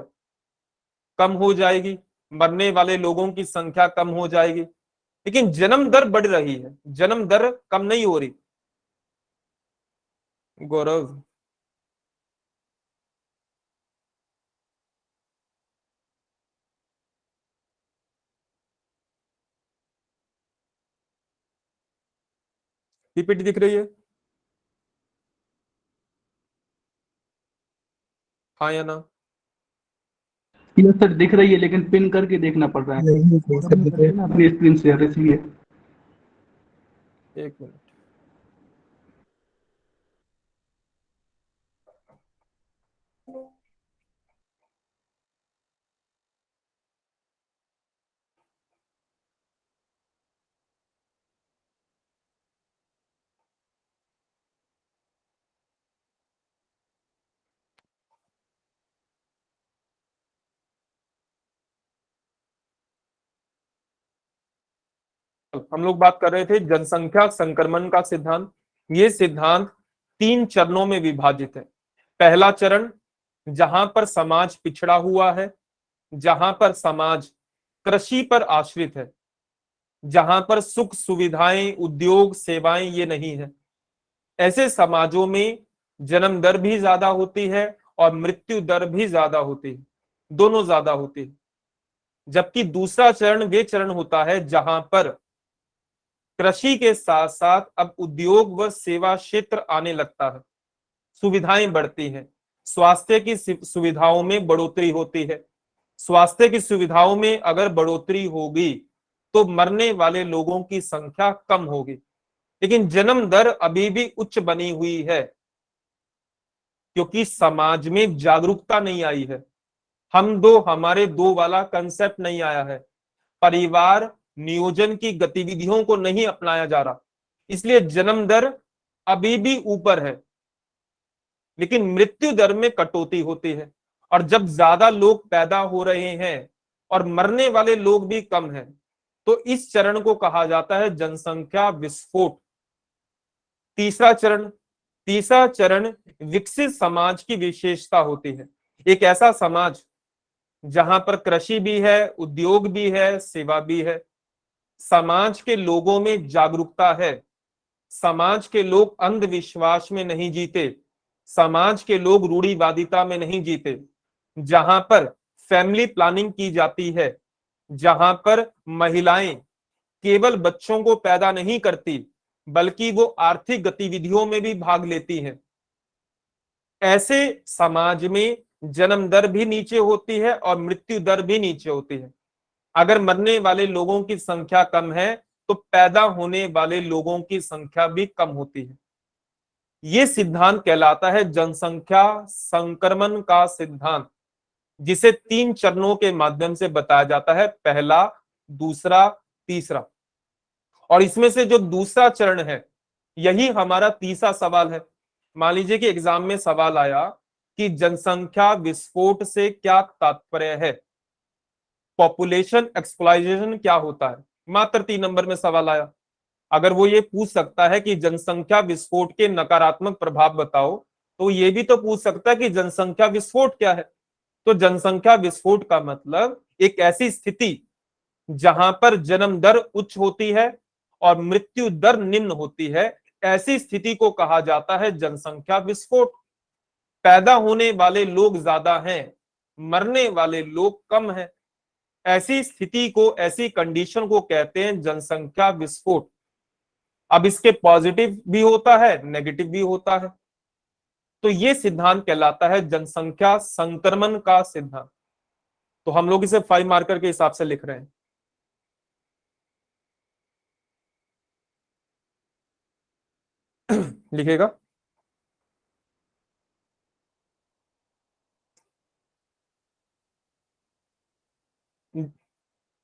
कम हो जाएगी, मरने वाले लोगों की संख्या कम हो जाएगी। लेकिन जन्म दर बढ़ रही है, जन्म दर कम नहीं हो रही। गौरव पीपीटी दिख रही है? हाँ या ना? यस सर दिख रही है, लेकिन पिन करके देखना पड़ रहा है। नहीं नहीं सर दिख रही है। अपनी स्क्रीन शेयर इसलिए। एक मिनट। हम लोग बात कर रहे थे जनसंख्या संक्रमण का सिद्धांत। ये सिद्धांत 3 चरणों में विभाजित है। पहला चरण जहां पर समाज पिछड़ा हुआ है, जहां पर समाज कृषि पर आश्रित है, जहां पर सुख सुविधाएं, उद्योग, सेवाएं ये नहीं है, ऐसे समाजों में जन्म दर भी ज्यादा होती है और मृत्यु दर भी ज्यादा होती है, दोनों ज्यादा होती है। जबकि दूसरा चरण वे चरण होता है जहां पर कृषि के साथ साथ अब उद्योग व सेवा क्षेत्र आने लगता है, सुविधाएं बढ़ती हैं, स्वास्थ्य की सुविधाओं में बढ़ोतरी होती है। स्वास्थ्य की सुविधाओं में अगर बढ़ोतरी होगी तो मरने वाले लोगों की संख्या कम होगी, लेकिन जन्म दर अभी भी उच्च बनी हुई है क्योंकि समाज में जागरूकता नहीं आई है। हम दो हमारे दो वाला कंसेप्ट नहीं आया है, परिवार नियोजन की गतिविधियों को नहीं अपनाया जा रहा, इसलिए जन्म दर अभी भी ऊपर है लेकिन मृत्यु दर में कटौती होती है। और जब ज्यादा लोग पैदा हो रहे हैं और मरने वाले लोग भी कम हैं, तो इस चरण को कहा जाता है जनसंख्या विस्फोट। तीसरा चरण विकसित समाज की विशेषता होती है, एक ऐसा समाज जहां पर कृषि भी है, उद्योग भी है, सेवा भी है, समाज के लोगों में जागरूकता है, समाज के लोग अंधविश्वास में नहीं जीते, समाज के लोग रूढ़िवादिता में नहीं जीते, जहां पर फैमिली प्लानिंग की जाती है, जहां पर महिलाएं केवल बच्चों को पैदा नहीं करती बल्कि वो आर्थिक गतिविधियों में भी भाग लेती हैं। ऐसे समाज में जन्म दर भी नीचे होती है और मृत्यु दर भी नीचे होती है। अगर मरने वाले लोगों की संख्या कम है तो पैदा होने वाले लोगों की संख्या भी कम होती है। ये सिद्धांत कहलाता है जनसंख्या संक्रमण का सिद्धांत, जिसे 3 चरणों के माध्यम से बताया जाता है, पहला, दूसरा, तीसरा। और इसमें से जो दूसरा चरण है यही हमारा तीसरा सवाल है। मान लीजिए कि एग्जाम में सवाल आया कि जनसंख्या विस्फोट से क्या तात्पर्य है, पॉपुलेशन एक्सप्लॉइटेशन क्या होता है, मात्र 3 नंबर में सवाल आया। अगर वो ये पूछ सकता है कि जनसंख्या विस्फोट के नकारात्मक प्रभाव बताओ, तो ये भी तो पूछ सकता है कि जनसंख्या विस्फोट क्या है। तो जनसंख्या विस्फोट का मतलब एक ऐसी स्थिति जहां पर जन्म दर उच्च होती है और मृत्यु दर निम्न होती है, ऐसी स्थिति को कहा जाता है जनसंख्या विस्फोट। पैदा होने वाले लोग ज्यादा हैं, मरने वाले लोग कम हैं, ऐसी स्थिति को, ऐसी कंडीशन को कहते हैं जनसंख्या विस्फोट। अब इसके पॉजिटिव भी होता है, नेगेटिव भी होता है। तो ये सिद्धांत कहलाता है जनसंख्या संक्रमण का सिद्धांत। तो हम लोग इसे 5 मार्कर के हिसाब से लिख रहे हैं। लिखेगा,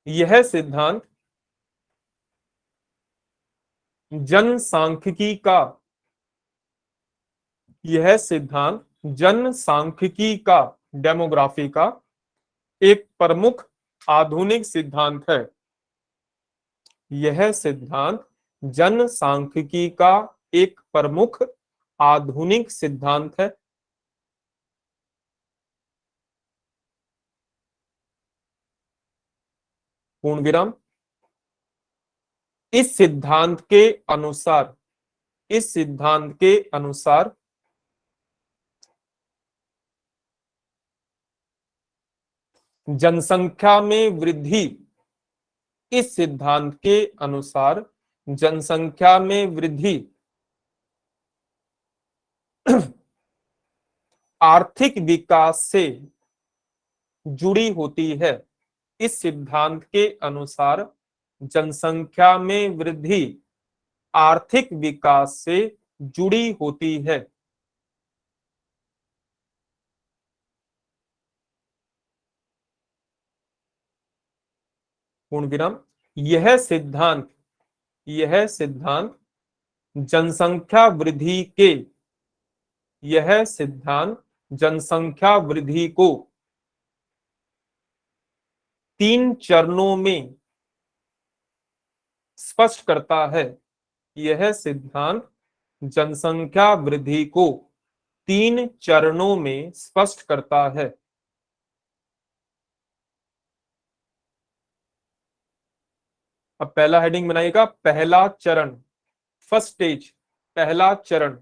यह सिद्धांत जनसांख्यिकी का, यह सिद्धांत जनसांख्यिकी का, डेमोग्राफी का एक प्रमुख आधुनिक सिद्धांत है। यह सिद्धांत जनसांख्यिकी का एक प्रमुख आधुनिक सिद्धांत है। पूर्ण विराम। इस सिद्धांत के अनुसार, इस सिद्धांत के अनुसार जनसंख्या में वृद्धि, इस सिद्धांत के अनुसार जनसंख्या में वृद्धि आर्थिक विकास से जुड़ी होती है। इस सिद्धांत के अनुसार जनसंख्या में वृद्धि आर्थिक विकास से जुड़ी होती है। पूर्ण विराम। यह सिद्धांत, यह सिद्धांत जनसंख्या वृद्धि के, यह सिद्धांत जनसंख्या वृद्धि को 3 चरणों में स्पष्ट करता है। यह सिद्धांत जनसंख्या वृद्धि को 3 चरणों में स्पष्ट करता है। अब पहला हेडिंग बनाइएगा, पहला चरण, फर्स्ट स्टेज, पहला चरण।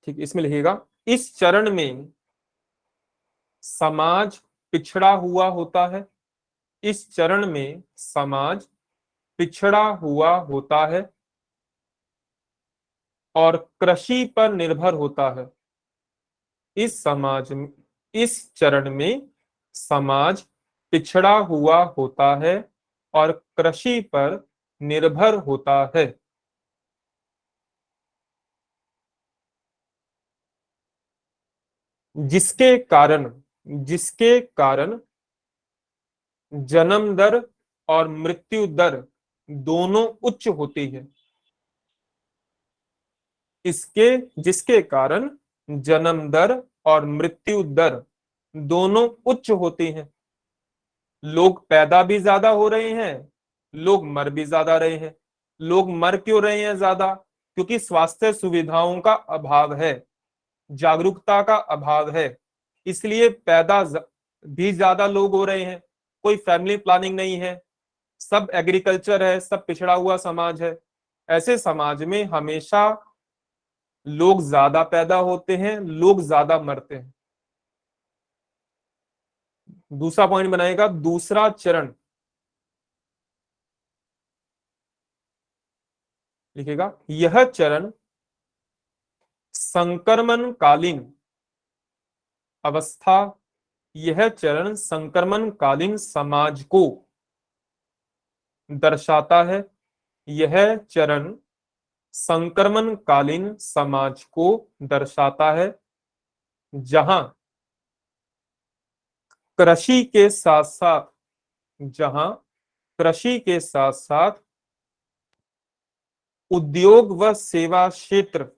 ठीक, इसमें लिखिएगा इस चरण में समाज पिछड़ा हुआ होता है। इस चरण में समाज पिछड़ा हुआ होता है और कृषि पर निर्भर होता है। इस चरण में समाज पिछड़ा हुआ होता है और कृषि पर निर्भर होता है। जिसके कारण जन्म दर और मृत्यु दर दोनों उच्च होती है। जिसके कारण जन्म दर और मृत्यु दर दोनों उच्च होती हैं। लोग पैदा भी ज्यादा हो रहे हैं, लोग मर भी ज्यादा रहे हैं। लोग मर क्यों रहे हैं ज्यादा? क्योंकि स्वास्थ्य सुविधाओं का अभाव है, जागरूकता का अभाव है, इसलिए भी ज्यादा लोग हो रहे हैं। कोई फैमिली प्लानिंग नहीं है, सब एग्रीकल्चर है, सब पिछड़ा हुआ समाज है। ऐसे समाज में हमेशा लोग ज्यादा पैदा होते हैं, लोग ज्यादा मरते हैं। दूसरा पॉइंट बनाएगा, दूसरा चरण लिखेगा यह चरण संक्रमणकालीन अवस्था, यह चरण संक्रमणकालीन समाज को दर्शाता है। यह चरण संक्रमणकालीन समाज को दर्शाता है जहां कृषि के साथ साथ जहां कृषि के साथ साथ उद्योग व सेवा क्षेत्र,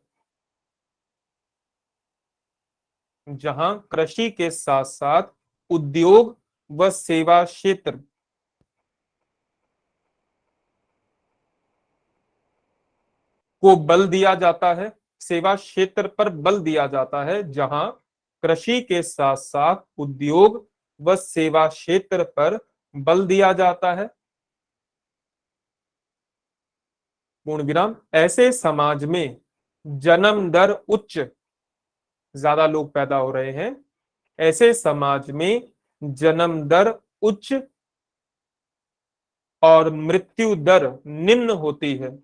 जहां कृषि के साथ साथ उद्योग व सेवा क्षेत्र को बल दिया जाता है, सेवा क्षेत्र पर बल दिया जाता है, जहां कृषि के साथ साथ उद्योग व सेवा क्षेत्र पर बल दिया जाता है। पूर्ण विराम। ऐसे समाज में जन्म दर उच्च, ज्यादा लोग पैदा हो रहे हैं, ऐसे समाज में जन्म दर उच्च और मृत्यु दर निम्न होती है।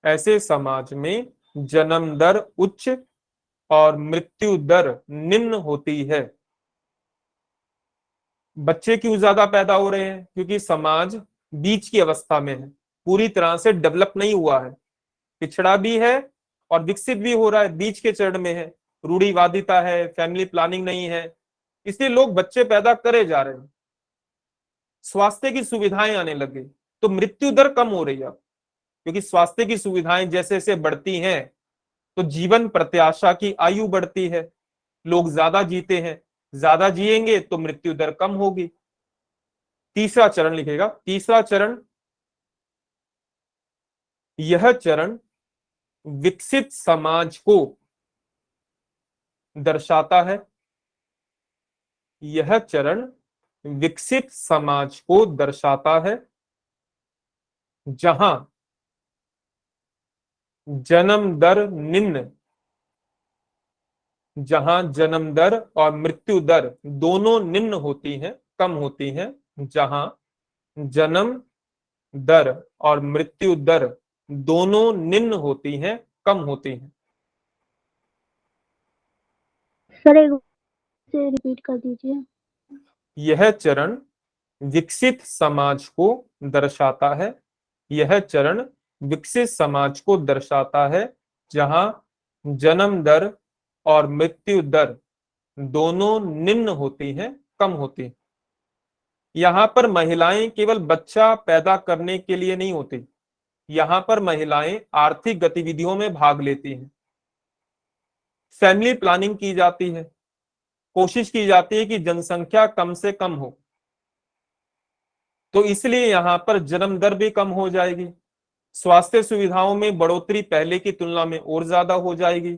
ऐसे समाज में जन्म दर उच्च और मृत्यु दर निम्न होती है। बच्चे क्यों ज्यादा पैदा हो रहे हैं? क्योंकि समाज बीच की अवस्था में है, पूरी तरह से डेवलप नहीं हुआ है, पिछड़ा भी है और विकसित भी हो रहा है, बीच के चरण में है। रूढ़िवादिता है, फैमिली प्लानिंग नहीं है, इसलिए लोग बच्चे पैदा करे जा रहे हैं, स्वास्थ्य की सुविधाएं आने लगी तो मृत्यु दर कम हो रही है। क्योंकि स्वास्थ्य की सुविधाएं जैसे जैसे बढ़ती हैं तो जीवन प्रत्याशा की आयु बढ़ती है, लोग ज्यादा जीते हैं, ज्यादा जिएंगे तो मृत्यु दर कम होगी। तीसरा चरण लिखेगा, तीसरा चरण यह चरण विकसित समाज को दर्शाता है। यह चरण विकसित समाज को दर्शाता है जहां जन्म दर निम्न, जहां जन्म दर और मृत्यु दर दोनों निम्न होती हैं, कम होती हैं, जहां जन्म दर और मृत्यु दर दोनों निम्न होती हैं, कम होती हैं। सर एक से रिपीट कर दीजिए। यह चरण विकसित समाज को दर्शाता है। यह चरण विकसित समाज को दर्शाता है जहां जन्म दर और मृत्यु दर दोनों निम्न होती हैं, कम होती हैं। यहां पर महिलाएं केवल बच्चा पैदा करने के लिए नहीं होती, यहां पर महिलाएं आर्थिक गतिविधियों में भाग लेती हैं, फैमिली प्लानिंग की जाती है, कोशिश की जाती है कि जनसंख्या कम से कम हो, तो इसलिए यहां पर जन्म दर भी कम हो जाएगी, स्वास्थ्य सुविधाओं में बढ़ोतरी पहले की तुलना में और ज्यादा हो जाएगी,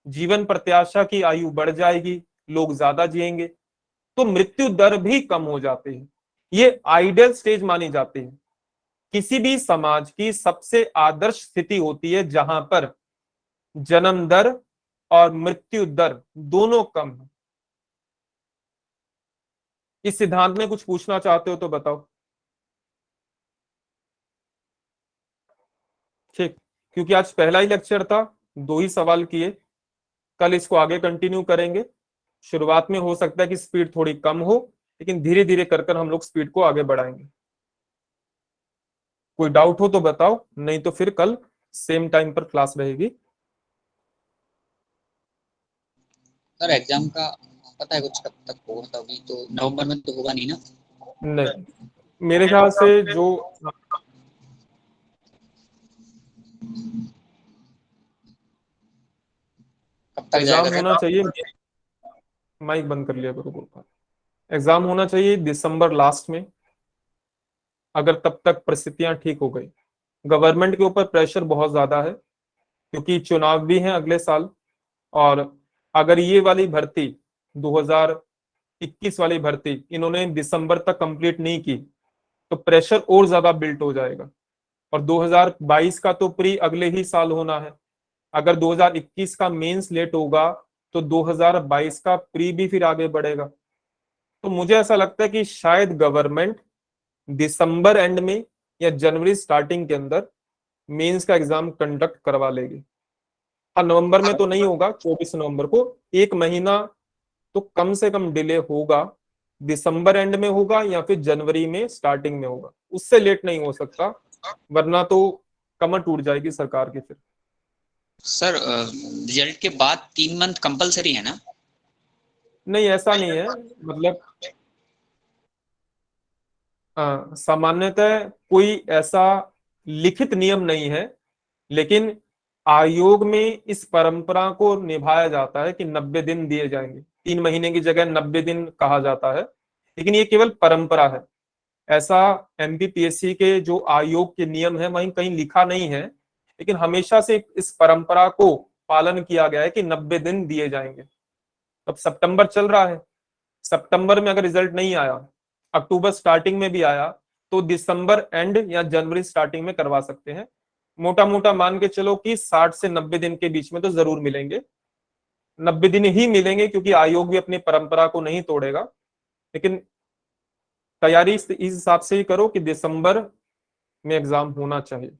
जीवन प्रत्याशा की आयु बढ़ जाएगी, लोग ज्यादा जिएंगे, तो मृत्यु दर भी कम हो जाती है। ये आइडियल स्टेज मानी जाती है। किसी भी समाज की सबसे आदर्श स्थिति होती है जहां पर जन्म दर और मृत्यु दर दोनों कम है। इस सिद्धांत में कुछ पूछना चाहते हो तो बताओ। ठीक, क्योंकि आज पहला ही लेक्चर था, 2 ही सवाल किए, कल इसको आगे कंटिन्यू करेंगे। शुरुआत में हो सकता है कि स्पीड थोड़ी कम हो, लेकिन धीरे धीरे कर कर हम लोग स्पीड को आगे बढ़ाएंगे। कोई डाउट हो तो बताओ, नहीं तो फिर कल सेम टाइम पर क्लास रहेगी। सर एग्जाम का पता है कुछ कब तक होगा? तो अभी तो नवंबर में तो होगा नहीं ना? नहीं, मेरे ख्याल से जो कब तक एग्जाम जाएगा होना सर? चाहिए, माइक बंद कर लिया करो गोपाल। एग्जाम होना चाहिए दिसंबर लास्ट में, अगर तब तक परिस्थितियां ठीक हो गई। गवर्नमेंट के ऊपर प्रेशर बहुत ज्यादा है, क्योंकि चुनाव भी हैं अगले साल, और अगर ये वाली भर्ती 2021 वाली भर्ती इन्होंने दिसंबर तक कंप्लीट नहीं की तो प्रेशर और ज्यादा बिल्ट हो जाएगा। और 2022 का तो प्री अगले ही साल होना है। अगर 2021 का मेंस लेट होगा तो 2022 का प्री भी फिर आगे बढ़ेगा। तो मुझे ऐसा लगता है कि शायद गवर्नमेंट दिसंबर एंड में या जनवरी स्टार्टिंग के अंदर मेंस का एग्जाम कंडक्ट करवा लेगी। हाँ, नवंबर में तो नहीं होगा, 24 नवंबर को, 1 महीना तो कम से कम डिले होगा। दिसंबर एंड में होगा या फिर जनवरी में स्टार्टिंग में होगा, उससे लेट नहीं हो सकता, वरना तो कमर टूट जाएगी सरकार की फिर। सर रिजल्ट के बाद 3 मंथ कंपलसरी है ना? नहीं, ऐसा नहीं है, मतलब सामान्यतः कोई ऐसा लिखित नियम नहीं है, लेकिन आयोग में इस परंपरा को निभाया जाता है कि 90 दिन दिए जाएंगे। 3 महीने की जगह 90 दिन कहा जाता है, लेकिन ये केवल परंपरा है। ऐसा एमपीपीएससी के जो आयोग के नियम है वहीं कहीं लिखा नहीं है, लेकिन हमेशा से इस परंपरा को पालन किया गया है कि 90 दिन दिए जाएंगे। अब सितंबर चल रहा है, सितंबर में अगर रिजल्ट नहीं आया, अक्टूबर स्टार्टिंग में भी आया, तो दिसंबर एंड या जनवरी स्टार्टिंग में करवा सकते हैं। मोटा मोटा मान के चलो कि 60 से 90 दिन के बीच में तो जरूर मिलेंगे। 90 दिन ही मिलेंगे, क्योंकि आयोग भी अपनी परंपरा को नहीं तोड़ेगा। लेकिन तैयारी इस हिसाब से ही करो कि दिसंबर में एग्जाम होना चाहिए।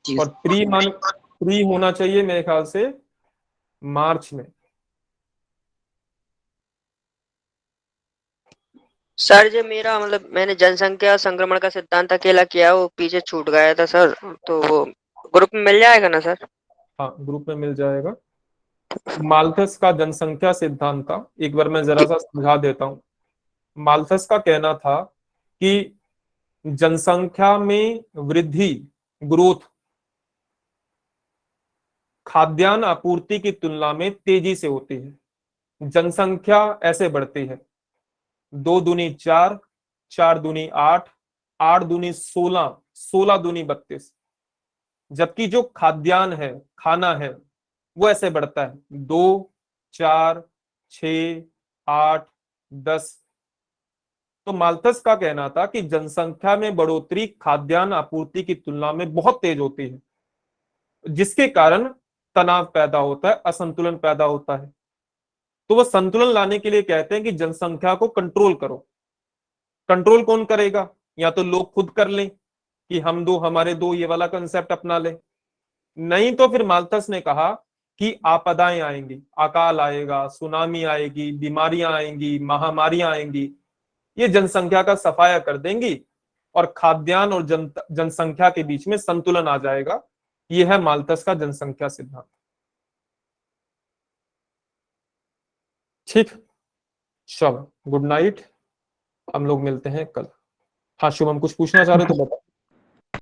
ठीक और प्री होना चाहिए मेरे ख्याल से मार्च में। सर जो मेरा मतलब मैंने जनसंख्या संक्रमण का सिद्धांत अकेला किया, वो पीछे छूट गया था सर, तो वो ग्रुप में मिल जाएगा ना सर? हाँ, ग्रुप में मिल जाएगा। माल्थस का जनसंख्या सिद्धांत था, एक बार मैं जरा सा समझा देता हूँ। माल्थस का कहना था कि जनसंख्या में वृद्धि, ग्रोथ, खाद्यान्न आपूर्ति की तुलना में तेजी से होती है। जनसंख्या ऐसे बढ़ती है, 2 दूनी 4, 4 दूनी 8, 8 दूनी 16, 16 दूनी 32। जबकि जो खाद्यान्न है, खाना है, वो ऐसे बढ़ता है, 2, 4, 6, 8, 10। तो माल्थस का कहना था कि जनसंख्या में बढ़ोतरी खाद्यान्न आपूर्ति की तुलना में बहुत तेज होती है, जिसके कारण तनाव पैदा होता है, असंतुलन पैदा होता है। तो वो संतुलन लाने के लिए कहते हैं कि जनसंख्या को कंट्रोल करो। कंट्रोल कौन करेगा? या तो लोग खुद कर लें कि हम दो हमारे दो, ये वाला कंसेप्ट अपना ले। नहीं तो फिर माल्थस ने कहा कि आपदाएं आएंगी, अकाल आएगा, सुनामी आएगी, बीमारियां आएंगी, महामारियां आएंगी, ये जनसंख्या का सफाया कर देंगी और खाद्यान्न और जनसंख्या के बीच में संतुलन आ जाएगा। यह है माल्थस का जनसंख्या सिद्धांत। ठीक, चलो गुड नाइट, हम लोग मिलते हैं कल। हाँ शुभम, कुछ पूछना चाह रहे तो बताओ।